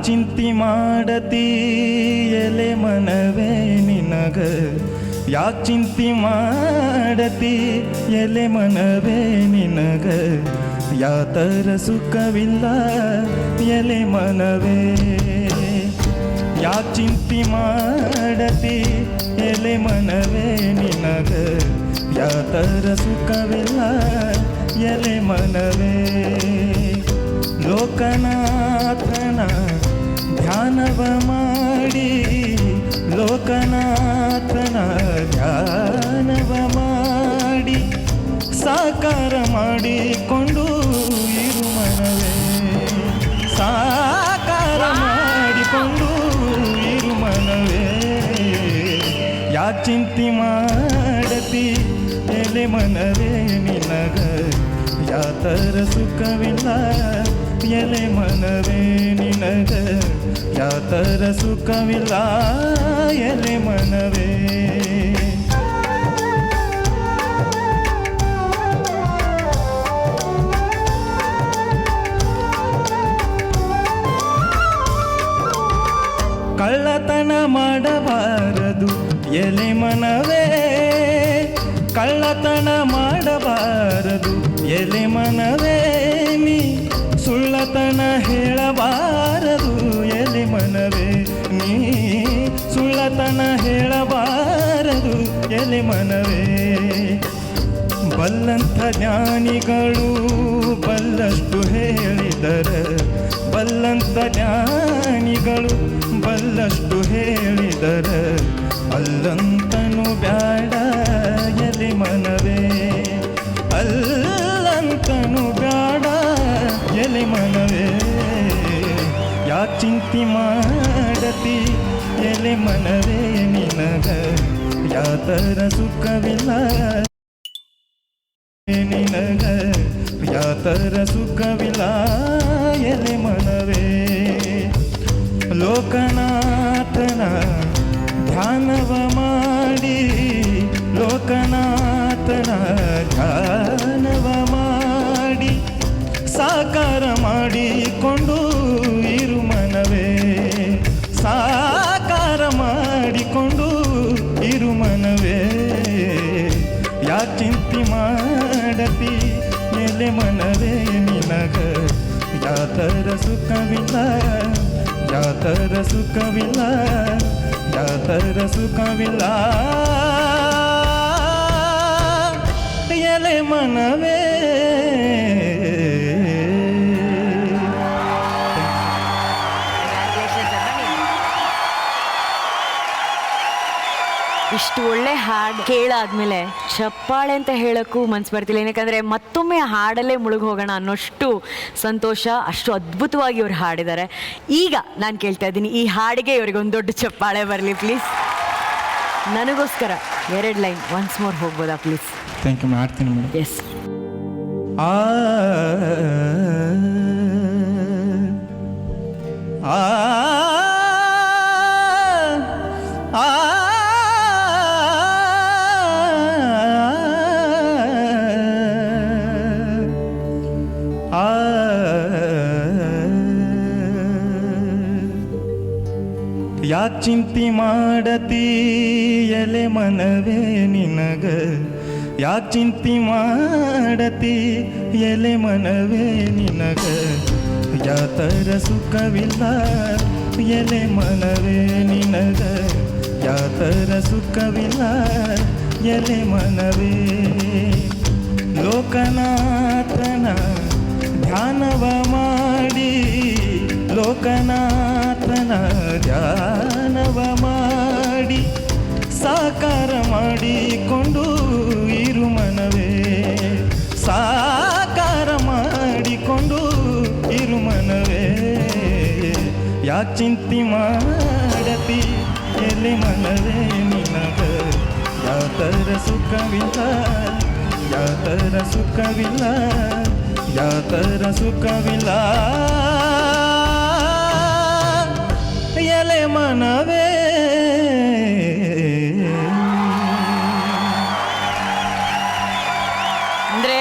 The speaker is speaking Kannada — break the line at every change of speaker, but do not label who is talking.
ಚಿಂತಿ ಮಾಡತಿ ಎಲೆ ಮನವೇ ನಿನಗ ಯಾಕೆ ಚಿಂತಿ ಮಾಡತಿ ಎಲೆ ಮನವೇ ನಿನಗ ಯಾತರ ಸುಖವಿಲ್ಲ ಎಲೆ ಮನವೇ ಯಾಕೆ ಚಿಂತಿ ಮಾಡತಿ ಎಲೆ ಮನವೇ ನಿನಗ ಯಾತರ ಸುಖವಿಲ್ಲ ಎಲೆ ಮನವೇ ಲೋಕನಾಥನ ಧ್ಯಾನವ ಮಾಡಿ ಲೋಕನಾಥನ ಧ್ಯಾನವ ಮಾಡಿ ಸಾಕಾರ ಮಾಡಿಕೊಂಡು ಇರು ಮನವೇ ಸಾಕಾರ ಮಾಡಿಕೊಂಡು ಇರು ಮನವೇ ಯಾಕೆ ಚಿಂತೆ ಮಾಡತಿ ಎಲೆ ಮನವೇ ನಿನಗ ಯಾತರ ಸುಖವಿಲ್ಲ ಎಲೆ ಮನವೇ ನಿನಗ ಯಾತರ ಸುಖವಿಲ್ಲ ಎಲೆ ಮನವೇ ಕಳ್ಳತನ ಮಾಡಬಾರದು ಎಲೆ ಮನವೇ ಕಳ್ಳತನ ಮಾಡಬಾರದು ಎಲೆ ಮನವೇ ನೀ ಸುಳ್ಳತನ ಹೇಳಬಾರದು ಎಲೆ ಮನವೇ ನೀ ಸುಳ್ಳತನ ಹೇಳಬಾರದು ಎಲೆ ಮನವೇ ಬಲ್ಲಂಥ ಜ್ಞಾನಿಗಳು ಬಲ್ಲಷ್ಟು ಹೇಳಿದರೆ ಬಲ್ಲಂಥ ಜ್ಞಾನಿಗಳು ಬಲ್ಲಷ್ಟು ಹೇಳಿದರೆ ಅಲ್ಲಂತನು ಬ್ಯಾಡ ಎಲೆ ಮನವೇ ಅಲ್ಲಂತನು ಬ್ಯಾಡ ಎಲೆ ಮನವೇ ಯಾಕೆ ಚಿಂತೆ ಮಾಡತಿ ಎಲೆ ಮನವೇ ನಿನಗ ಯಾತರ ಸುಖವಿಲ್ಲ ನಿನಗ ಯಾತರ ಸುಖವಿಲ್ಲ ಎಲೆ ಮನವೇ ಲೋಕನಾಥನ ಧ್ಯಾನವ ಮಾಡಿ ಲೋಕನಾಥನ ಧ್ಯಾನವ ಮಾಡಿ ಸಾಕಾರ ಮಾಡಿಕೊಂಡು ಇರು ಮನವೇ ಸಾಕಾರ ಮಾಡಿಕೊಂಡು ಇರು ಮನವೇ ಯಾಕೆ ಚಿಂತೆ ಮಾಡತಿ ಎಲೆ ಮನವೇ ನಿನಗ ಯಾತರ ಸುಖವಿಲ್ಲ ಯಾತರ ಸುಖವಿಲ್ಲ ಯಾತರ ಸುಖವಿಲ್ಲ ಎಲೆ ಮನವೇ
ಇಷ್ಟು ಒಳ್ಳೆ ಹಾಡು ಕೇಳಾದ್ಮೇಲೆ ಚಪ್ಪಾಳೆ ಅಂತ ಹೇಳೋಕ್ಕೂ ಮನ್ಸು ಬರ್ತಿಲ್ಲ. ಏನಕ್ಕಂದರೆ ಮತ್ತೊಮ್ಮೆ ಹಾಡಲ್ಲೇ ಮುಳುಗಿ ಹೋಗೋಣ ಅನ್ನೋಷ್ಟು ಸಂತೋಷ, ಅಷ್ಟು ಅದ್ಭುತವಾಗಿ ಇವ್ರು ಹಾಡಿದ್ದಾರೆ. ಈಗ ನಾನು ಕೇಳ್ತಾ ಇದ್ದೀನಿ, ಈ ಹಾಡಿಗೆ ಇವ್ರಿಗೊಂದು ದೊಡ್ಡ ಚಪ್ಪಾಳೆ ಬರಲಿ ಪ್ಲೀಸ್. ನನಗೋಸ್ಕರ 2 ಲೈನ್ ಒನ್ಸ್ ಮೋರ್ ಹೋಗ್ಬೋದಾ ಪ್ಲೀಸ್?
ಥ್ಯಾಂಕ್ ಯು, ಮಾಡ್ತೀನಿ ಮೇಡಮ್.
ಎಸ್.
ಆ ಆ ಆ ಯಾಕೆ ಚಿಂತೆ ಮಾಡತಿ ಎಲೆ ಮನವೇ ನಿನಗ ಯಾಕೆ ಚಿಂತೆ ಮಾಡತಿ ಎಲೆ ಮನವೇ ನಿನಗ ಯಾತರ ಸುಖವಿಲ್ಲ ಎಲೆ ಮನವೇ ನಿನಗ ಯಾತರ ಸುಖವಿಲ್ಲ ಎಲೆ ಮನವೇ ಲೋಕನಾಥನ ಧ್ಯಾನವ ಮಾಡಿ ಲೋಕನಾಥನ ಧ್ಯಾನವ ಮಾಡಿ ಸಾಕಾರ ಮಾಡಿಕೊಂಡು ಇರು ಮನವೇ ಸಾಕಾರ ಮಾಡಿಕೊಂಡು ಇರು ಮನವೇ ಯಾಕೆ ಚಿಂತೆ ಮಾಡತಿ ಎಲೆ ಮನವೇ ನಿನಗ ಯಾತರ ಸುಖವಿಲ್ಲ ಯಾತರ ಸುಖವಿಲ್ಲ ಯಾತರ ಸುಖವಿಲ್ಲ ಎಲೆ ಮನವೇ
ಅಂದರೆ